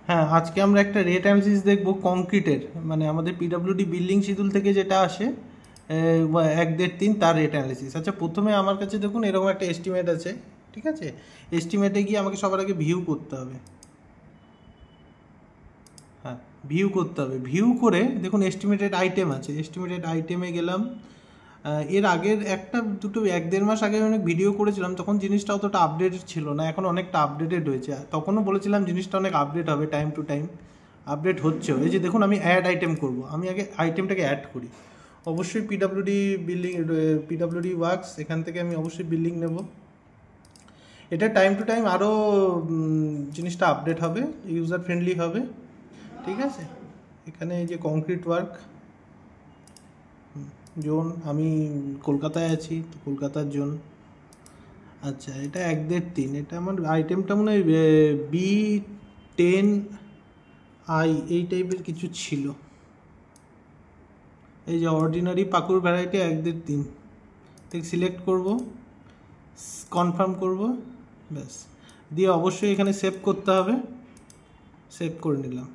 হ্যাঁ, আজকে আমরা একটা রেট অ্যানালিসিস দেখব কংক্রিটের, মানে আমাদের পিডব্লিউডি বিল্ডিং শিডিউল থেকে যেটা আসে 1, 1, 2, 3 তার রেট অ্যানালিসিস। আচ্ছা, প্রথমে আমার কাছে দেখুন এরকম একটা এস্টিমেট আছে, ঠিক আছে? এস্টিমেটে গিয়ে আমাকে সবার আগে ভিউ করতে হবে। হ্যাঁ, ভিউ করতে হবে। ভিউ করে দেখুন এস্টিমেটেড আইটেম আছে, এস্টিমেটেড আইটেমে গেলাম। এর আগের একটা দুটো 1-1.5 মাস আগে অনেক ভিডিও করেছিলাম, তখন জিনিসটা অতটা আপডেটেড ছিল না, এখন অনেকটা আপডেটেড হয়েছে। তখনও বলেছিলাম জিনিসটা অনেক আপডেট হবে, টাইম টু টাইম আপডেট হচ্ছেও। এই যে দেখুন আমি অ্যাড আইটেম করব, আমি আগে আইটেমটাকে অ্যাড করি। অবশ্যই পিডব্লিউডি বিল্ডিং, পিডব্লিউডি ওয়ার্কস, এখান থেকে আমি অবশ্যই বিল্ডিং নেব। এটা টাইম টু টাইম আরও জিনিসটা আপডেট হবে, ইউজার ফ্রেন্ডলি হবে, ঠিক আছে? এখানে এই যে কংক্রিট ওয়ার্ক জোন, আমি কলকাতায় আছি তো কলকাতার জোন। আচ্ছা, এটা 1, 1, 2, 3, এটা আমার আইটেমটা মনে হয় B10I এই টাইপের কিছু ছিল। এই যে অর্ডিনারি পাকুর ভ্যারাইটি 1, 2, 3 ঠিক সিলেক্ট করব, কনফার্ম করব, ব্যাস। দিয়ে অবশ্যই এখানে সেভ করতে হবে, সেভ করে নিলাম।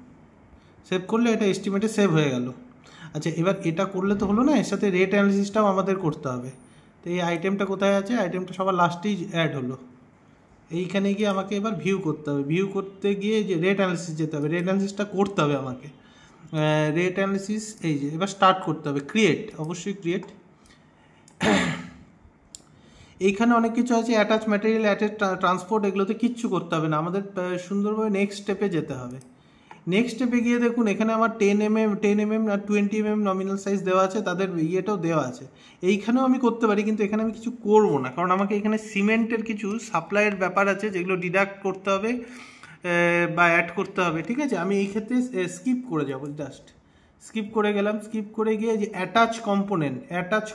সেভ করলে এটা এস্টিমেটে সেভ হয়ে গেল। আচ্ছা, এবার এটা করলে তো হলো না, এর সাথে রেট অ্যানালিসিসটাও আমাদের করতে হবে। তো এই আইটেমটা কোথায় আছে? আইটেমটা সবার লাস্টেই অ্যাড হলো। এইখানে গিয়ে আমাকে এবার ভিউ করতে হবে। ভিউ করতে গিয়ে যে রেট অ্যানালিসিস যেতে হবে, রেট অ্যানালিসিসটা করতে হবে আমাকে। রেট অ্যানালিসিস এই যে এবার স্টার্ট করতে হবে, ক্রিয়েট, অবশ্যই ক্রিয়েট। এইখানে অনেক কিছু আছে, অ্যাটাচ ম্যাটেরিয়াল, অ্যাটাচ ট্রান্সপোর্ট, এগুলোতে কিচ্ছু করতে হবে না, আমাদের সুন্দরভাবে নেক্সট স্টেপে যেতে হবে। নেক্সট স্টেপে গিয়ে দেখুন এখানে আমার 10 mm আর 20 mm নমিনাল সাইজ দেওয়া আছে, তাদের ইয়েটাও দেওয়া আছে। এইখানেও আমি করতে পারি, কিন্তু এখানে আমি কিছু করব না, কারণ আমাকে এখানে সিমেন্টের কিছু সাপ্লাইয়ের ব্যাপার আছে যেগুলো ডিডাক্ট করতে হবে বা অ্যাড করতে হবে, ঠিক আছে? আমি এই ক্ষেত্রে স্কিপ করে যাব, জাস্ট স্কিপ করে গেলাম। স্কিপ করে গিয়ে যে অ্যাটাচ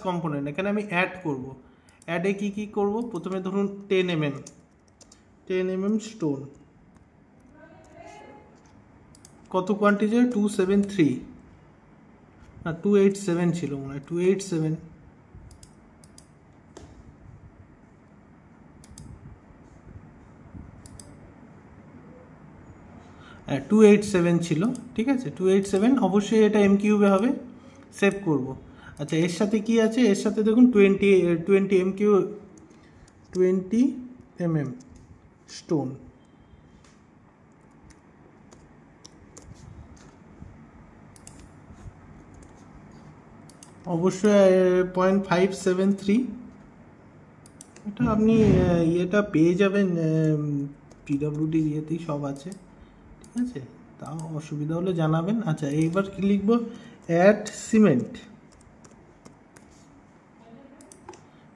কম্পোনেন্ট এখানে আমি অ্যাড করব। অ্যাডে কী করব? প্রথমে ধরুন 10 mm স্টোন, কত কোয়ান্টিটি? 273 না 287 ছিল মনে হয়, 287। 287 ছিল, ঠিক আছে? 287 অবশ্যই এটা এম কিউবে হবে, সেভ করব। আচ্ছা, এর সাথে কি আছে? এর সাথে দেখুন 20 MQ 20 mm স্টোন, অবশ্যই 0.573। এটা আপনি ইয়েটা পেয়ে যাবেন, পিডব্লিউডির ইয়েতেই সব আছে, ঠিক আছে? তাও অসুবিধা হলে জানাবেন। আচ্ছা, এইবার কি লিখবো? অ্যাড সিমেন্ট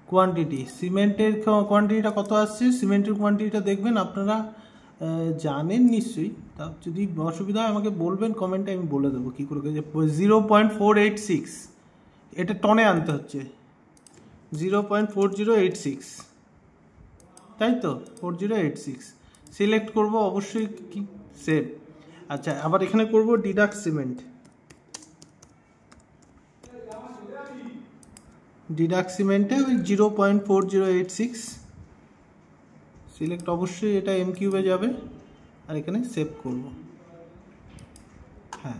কোয়ান্টিটি, সিমেন্টের কোয়ান্টিটিটা কত আসছে? সিমেন্টের কোয়ান্টিটিটা দেখবেন, আপনারা জানেন নিশ্চয়ই, তা যদি অসুবিধা হয় আমাকে বলবেন কমেন্টে, আমি বলে দেবো কী করে। 0.486, এটা টনে আনতে হচ্ছে, 0.4086, তাই তো? 4086 সিলেক্ট করব, অবশ্যই কি সেভ। আচ্ছা, আবার এখানে করব ডিডাক্ট সিমেন্ট, ডিডাক্ট সিমেন্টে ওই 0.4086 সিলেক্ট, অবশ্যই এটা এম কিউবে যাবে, আর এখানে সেভ করব। হ্যাঁ,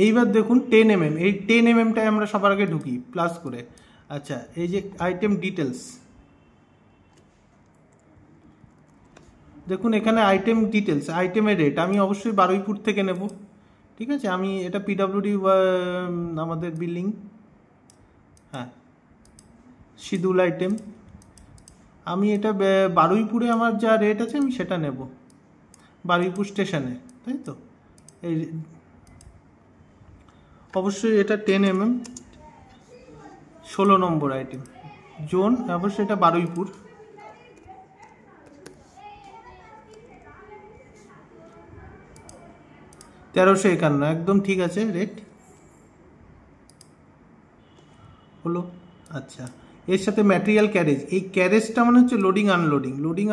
এইবার দেখুন 10 mm, এই 10 mmটাই আমরা সবার আগে ঢুকি প্লাস করে। আচ্ছা, এই যে আইটেম ডিটেলস, দেখুন এখানে আইটেম ডিটেলস, আইটেমের রেট আমি অবশ্যই বারুইপুর থেকে নেব, ঠিক আছে? আমি এটা পিডব্লিউডি আমাদের বিল্ডিং, হ্যাঁ, শিডিউল আইটেম, আমি এটা বারুইপুরে আমার যা রেট আছে আমি সেটা নেব, বারুইপুর স্টেশনে, তাই তো? এই অবশ্যই এটা 10 mm 16 নম্বর আইটেম জোন, অবশ্যই এটা বারুইপুর। $1351 একদম ঠিক আছে রেট হলো। আচ্ছা, এর সাথে ম্যাটেরিয়াল ক্যারেজ, এই ক্যারেজটা মানে হচ্ছে লোডিং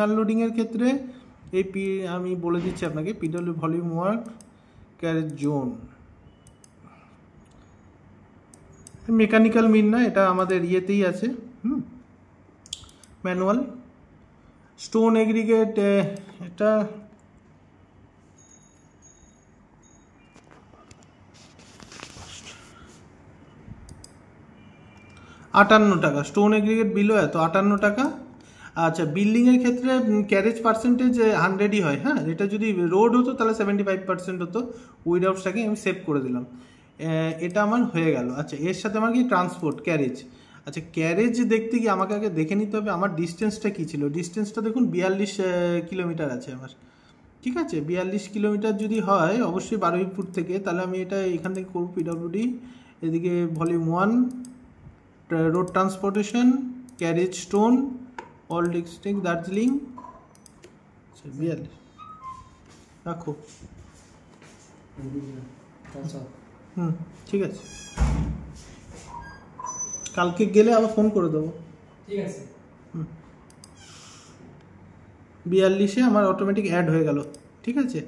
আনলোডিংয়ের ক্ষেত্রে এই আমি বলে দিচ্ছি আপনাকে, PW volume work carriage zone, mechanical mean না, এটা আমাদের ইয়েতেই আছে, ম্যানুয়াল। স্টোন এগ্রিগেট, এটা 58 টাকা, স্টোন এগ্রিগেট বিলও এত 58 টাকা। আচ্ছা, বিল্ডিংয়ের ক্ষেত্রে ক্যারেজ পার্সেন্টেজ 100ই হয়। হ্যাঁ, এটা যদি রোড হতো তাহলে 75% হতো। উইদাউট স্ট্যাকিং আমি সেভ করে দিলাম, এটা আমার হয়ে গেল। আচ্ছা, এর সাথে আমার কি ট্রান্সপোর্ট ক্যারেজ। আচ্ছা, ক্যারেজ দেখতে গিয়ে আমাকে আগে দেখে নিতে হবে আমার ডিস্টেন্সটা কী ছিল। ডিস্টেন্সটা দেখুন 42 কিলোমিটার আছে আমার। ঠিক আছে, 42 কিলোমিটার যদি হয় অবশ্যই বারুইপুর থেকে, তাহলে আমি এটা এখান থেকে করব পিডব্লিউডি, এদিকে volume 1 road transportation carriage stone all district Darjeeling. 42 রাখো। ঠিক আছে, কালকে গেলে আবার ফোন করে দেবো। ঠিক আছে। 42-এ আমার অটোমেটিক অ্যাড হয়ে গেল। ঠিক আছে,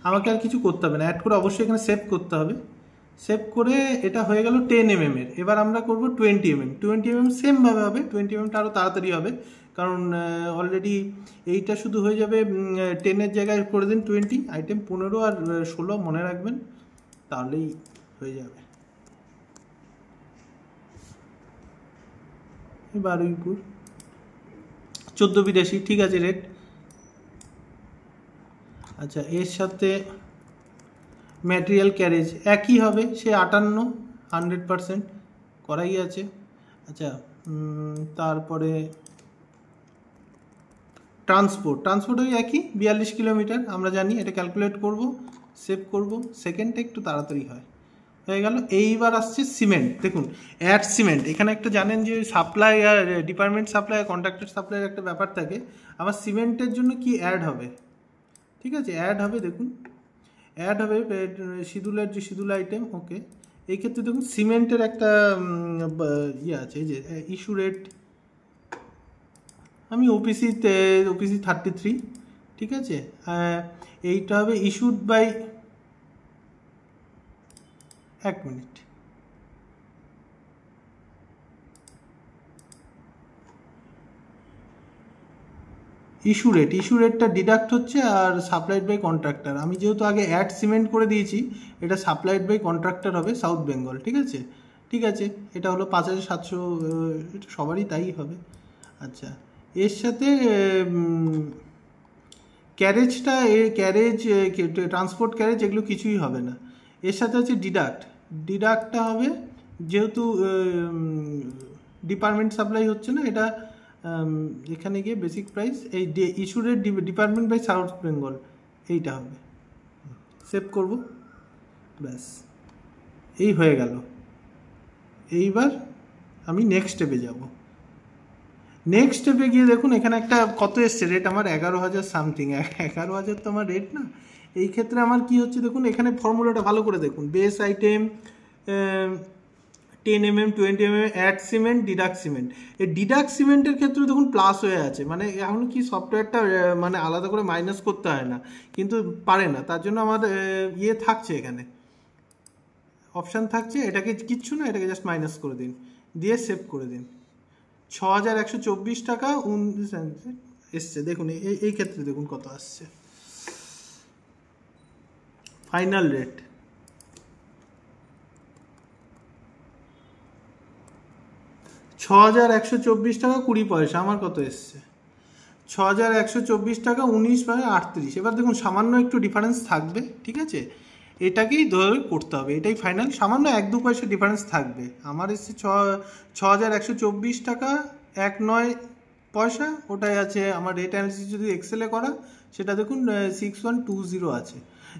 আমাকে আর কিছু করতে হবে না, অ্যাড করে অবশ্যই এখানে সেভ করতে হবে। সেভ করে এটা হয়ে গেল 10 mm এর। এবার আমরা করব 20 mm। 20 mm সেমভাবে হবে, 20 mm আরও তাড়াতাড়ি হবে, কারণ অলরেডি এইটা শুধু হয়ে যাবে 10-এর জায়গায় করে দিন 20। আইটেম 15 আর 16 মনে রাখবেন, তাহলেই হয়ে যাবে। বারুইপুর 1482, ঠিক আছে রেট। আচ্ছা, এর সাথে ম্যাটেরিয়াল ক্যারেজ একই হবে, সে 58 100% করাই আছে। আচ্ছা, তারপরে ট্রান্সপোর্ট ওই একই 42 কিলোমিটার, আমরা জানি, এটা ক্যালকুলেট করব, সেভ করব, সেকেন্ডটা একটু তাড়াতাড়ি হয়, হয়ে গেল। এইবার আসছে সিমেন্ট। দেখুন অ্যাড সিমেন্ট, এখানে একটা জানেন যে সাপ্লাই আর ডিপার্টমেন্ট সাপ্লাই আর কন্ট্রাক্টর সাপ্লাইয়ের একটা ব্যাপার থাকে। আমার সিমেন্টের জন্য কি অ্যাড হবে, ঠিক আছে, অ্যাড হবে, দেখুন অ্যাড হবে শিডিউলের যে শিডিউল আইটেম। ওকে, এই ক্ষেত্রে দেখুন সিমেন্টের একটা ইয়ে আছে, এই যে ইস্যু রেট, আমি ওপিসি 33, ঠিক আছে। এইটা হবে ইস্যুড বাই, 1 মিনিট, ইস্যু রেটটা ডিডাক্ট হচ্ছে আর সাপ্লাইড বাই কন্ট্রাক্টর। আমি যেহেতু আগে অ্যাড সিমেন্ট করে দিয়েছি, এটা সাপ্লাইড বাই কন্ট্রাক্টর হবে সাউথ বেঙ্গল। ঠিক আছে, এটা হলো 5700, এটা সবারই তাই হবে। আচ্ছা, এর সাথে ক্যারেজটা, ক্যারেজ ট্রান্সপোর্ট ক্যারেজ এগুলো কিছুই হবে না। এর সাথে হচ্ছে ডিডাক্টটা হবে, যেহেতু ডিপার্টমেন্ট সাপ্লাই হচ্ছে না, এটা এখানে গিয়ে বেসিক প্রাইস, এই ইস্যুরের ডিপার্টমেন্ট বাই সাউথ বেঙ্গল, এইটা হবে। সেভ করব, ব্যাস এই হয়ে গেল। এইবার আমি নেক্সট স্টেপে যাব। নেক্সট স্টেপে গিয়ে দেখুন এখানে একটা কত এসছে রেট আমার, 11,000 সামথিং। 11,000 তো আমার রেট না। এই ক্ষেত্রে আমার কি হচ্ছে দেখুন, এখানে ফর্মুলাটা ভালো করে দেখুন। Base item 10 mm 20 mm add cement deduct cement. এই ডিডাক্ট সিমেন্টের ক্ষেত্রে দেখুন প্লাস হয়ে আছে, মানে এখন কি সফটওয়্যারটা মানে আলাদা করে মাইনাস করতে হয় না, কিন্তু পারে না, তার জন্য আমাদের ইয়ে থাকছে, এখানে অপশান থাকছে, এটাকে কিচ্ছু না, এটাকে জাস্ট মাইনাস করে দিন, দিয়ে সেভ করে দিন। 6,124 টাকা 19 এসছে। দেখুন এই ক্ষেত্রে দেখুন কত আসছে ফাইনাল রেট। 6,124 টাকা 20 পয়সা আমার কত এসছে, 6,124 টাকা 19/38। এবার দেখুন সামান্য একটু ডিফারেন্স থাকবে, ঠিক আছে, এটাকেই ধরে করতে হবে, এটাই ফাইনাল। সামান্য 1-2 পয়সা ডিফারেন্স থাকবে। আমার এসছে 6,124 টাকা 19 পয়সা, ওটাই আছে আমার রেট অ্যানালিসিস যদি এক্সেলে করা, সেটা দেখুন 6120 আছে।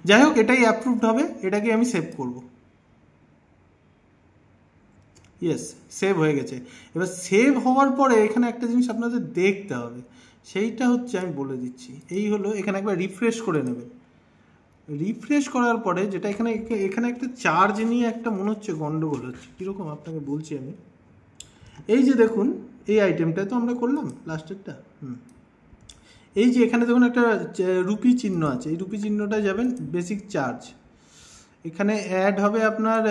যাই হোক, এটাই অ্যাপ্রুভড হবে, এটাকে আমি সেভ করব। ইয়েস, সেভ হয়ে গেছে। এবার সেভ হওয়ার পরে এখানে একটা জিনিস আপনাদের দেখতে হবে, সেইটা হচ্ছে আমি বলে দিচ্ছি। এই হলো, এখানে একবার রিফ্রেশ করে নেবেন। রিফ্রেশ করার পরে যেটা এখানে একটা চার্জ নিয়ে একটা মনে হচ্ছে গন্ডগোল হচ্ছে, কীরকম আপনাকে বলছি আমি। এই যে দেখুন, এই আইটেমটা তো আমরা করলাম লাস্টেরটা, এই যে এখানে দেখুন একটা রুপি চিহ্ন আছে, এই রুপি চিহ্নটা যাবেন বেসিক চার্জ, এখানে অ্যাড হবে আপনার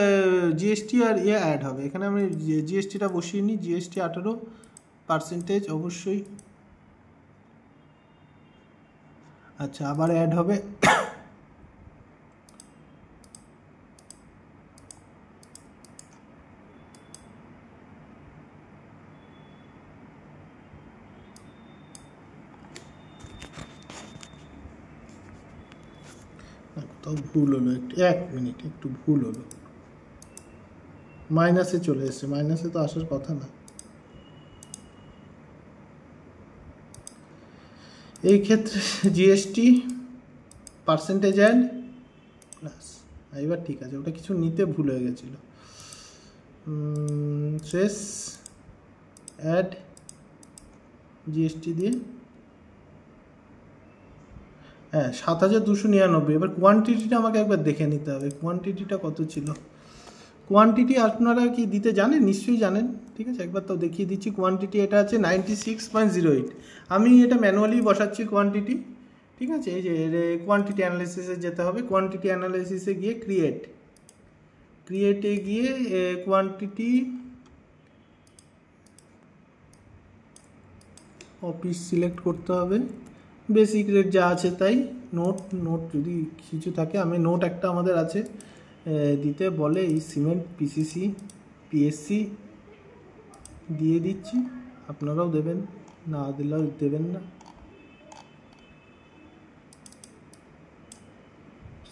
জিএসটি আর অ্যাড হবে। এখানে আমি জিএসটিটা বসিয়ে নিই, জিএসটি 18% অবশ্যই। আচ্ছা, আবার অ্যাড হবে, কোথাও ভুল হলো, একটু 1 মিনিট, একটু ভুল হলো, মাইনাসে চলে এসছে, মাইনাসে তো আসার কথা না। এই ক্ষেত্রে জিএসটি পার্সেন্টেজ অ্যাড প্লাস, এবার ঠিক আছে, ওটা কিছু নিতে ভুল হয়ে গেছিলো। শেষ অ্যাড জিএসটি দিয়ে, হ্যাঁ 7299। এবার কোয়ান্টিটিটা আমাকে একবার দেখে নিতে হবে, কোয়ান্টিটিটা কত ছিল। কোয়ান্টিটি আপনারা কি দিতে জানেন? নিশ্চয়ই জানেন, ঠিক আছে, একবার তো দেখিয়ে দিচ্ছি। কোয়ান্টিটি এটা আছে 96.08। আমি এটা ম্যানুয়ালি বসাচ্ছি কোয়ান্টিটি, ঠিক আছে। এই যে কোয়ান্টিটি অ্যানালাইসিসে যেতে হবে, কোয়ান্টিটি অ্যানালাইসিসে গিয়ে ক্রিয়েটে গিয়ে কোয়ান্টিটি অফিস সিলেক্ট করতে হবে, বেসিক রেট যা আছে তাই। নোট যদি কিছু থাকে, আমি নোট একটা আমাদের আছে দিতে বলে, এই সিমেন্ট পিসিসি পিএসসি দিয়ে দিচ্ছি, আপনারাও দেবেন, না দিলেও দেবেন না।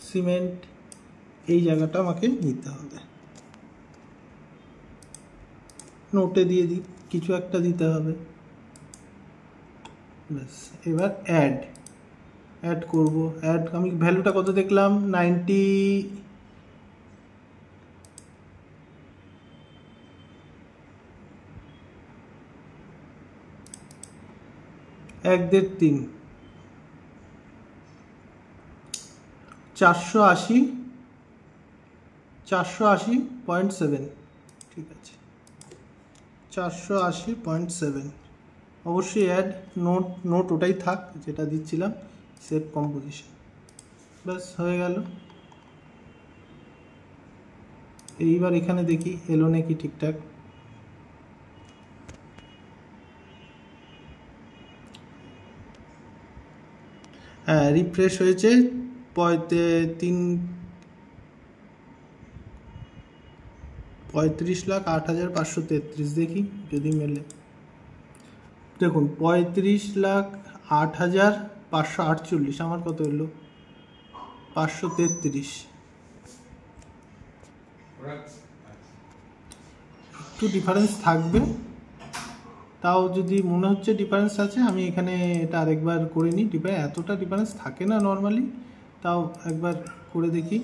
সিমেন্ট এই জায়গাটা আমাকে নিতে হবে, নোটে দিয়ে দিই, কিছু একটা দিতে হবে, ব্যাস। এবার অ্যাড করব, অ্যাড আমি ভ্যালুটা কত দেখলাম, 90, 1.3, 480.7, ঠিক আছে, 480.7। অবশ্যই অ্যাড নোট ওটাই থাক যেটা দিচ্ছিলাম, সেভ কম্পোজিশন, ব্যাস হয়ে গেল। এইবার এখানে দেখি এলো নাকি ঠিকঠাক। হ্যাঁ রিফ্রেশ হয়েছে, 35,08,533, দেখি যদি মেলে। দেখুন 35,08,548, আমার কত এলো 533। একটু ডিফারেন্স থাকবে, তাও যদি মনে হচ্ছে ডিফারেন্স আছে, আমি এখানে এটা আরেকবার করে নিই। এতটা ডিফারেন্স থাকে না নর্মালি, তাও একবার করে দেখি।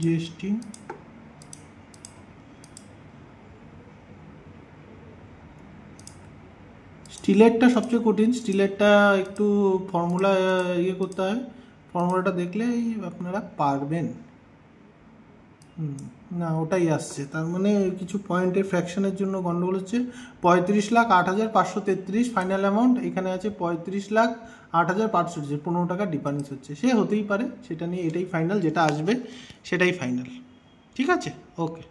জিএসটি স্টিলেরটা সবচেয়ে কঠিন, স্টিলেরটা একটু ফর্মুলা করতে হয়, ফর্মুলাটা দেখলেই আপনারা পারবেন। না ওটাই আসছে, তার মানে কিছু পয়েন্টের ফ্র্যাকশনের জন্য গন্ডগোল হচ্ছে। 35,08,533 ফাইনাল অ্যামাউন্ট, এখানে আছে 35,08,500, 15 টাকা ডিফারেন্স হচ্ছে। সে হতেই পারে, সেটা নিয়ে এটাই ফাইনাল, যেটা আসবে সেটাই ফাইনাল, ঠিক আছে, ওকে।